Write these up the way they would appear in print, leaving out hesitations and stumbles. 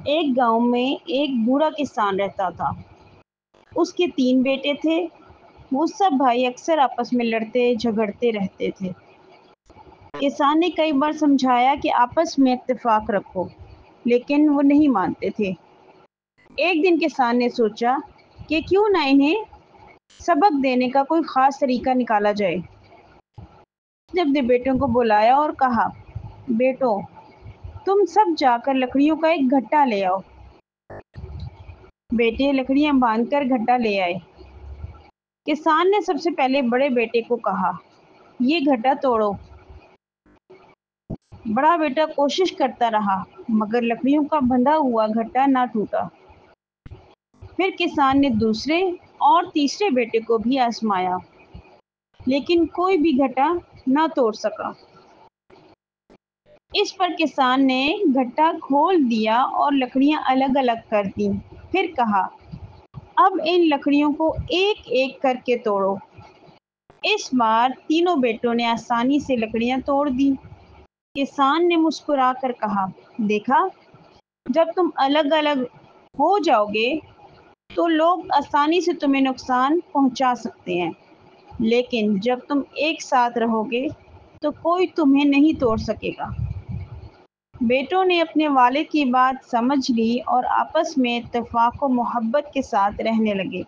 ایک گاؤں میں ایک بوڑھا کسان رہتا تھا۔ اس کے 3 بیٹے تھے۔ وہ سب بھائی اکثر آپس میں لڑتے جھگڑتے رہتے تھے۔ کسان نے کئی بار سمجھایا کہ آپس میں اتفاق رکھو، لیکن وہ نہیں مانتے تھے۔ ایک دن کسان نے سوچا کہ کیوں نہ انہیں سبق دینے کا کوئی خاص طریقہ نکالا جائے۔ اس نے اپنے بیٹوں کو بلایا اور کہا، بیٹو، تم سب جا کر لکڑیوں کا ایک گھٹا لے آؤ۔ بیٹے لکڑیاں باندھ کر گھٹا لے آئے۔ کسان نے سب سے پہلے بڑے بیٹے کو کہا، یہ گھٹا توڑو۔ بڑا بیٹا کوشش کرتا رہا، مگر لکڑیوں کا بندھا ہوا گھٹا نہ ٹوٹا۔ پھر کسان نے دوسرے اور تیسرے بیٹے کو بھی آزمایا، لیکن کوئی بھی گھٹا نہ توڑ سکا۔ اس پر کسان نے گھٹا کھول دیا اور لکڑیاں الگ الگ کر دیں۔ پھر کہا، اب ان لکڑیوں کو ایک ایک کر کے توڑو۔ اس بار تینوں بیٹوں نے آسانی سے لکڑیاں توڑ دیں۔ کسان نے مسکرا کر کہا، دیکھا، جب تم الگ الگ ہو جاؤ گے تو لوگ آسانی سے تمہیں نقصان پہنچا سکتے ہیں، لیکن جب تم ایک ساتھ رہو گے تو کوئی تمہیں نہیں توڑ سکے گا۔ بیٹوں نے اپنے والد کی بات سمجھ لی اور آپس میں اتفاق و محبت کے ساتھ رہنے لگے۔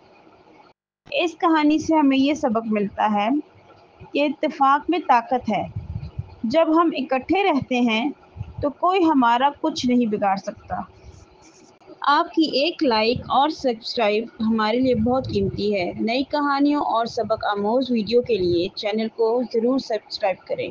اس کہانی سے ہمیں یہ سبق ملتا ہے کہ اتفاق میں طاقت ہے۔ جب ہم اکٹھے رہتے ہیں تو کوئی ہمارا کچھ نہیں بگاڑ سکتا۔ آپ کی ایک لائک اور سبسکرائب ہمارے لیے بہت قیمتی ہے۔ نئی کہانیوں اور سبق آموز ویڈیو کے لیے چینل کو ضرور سبسکرائب کریں۔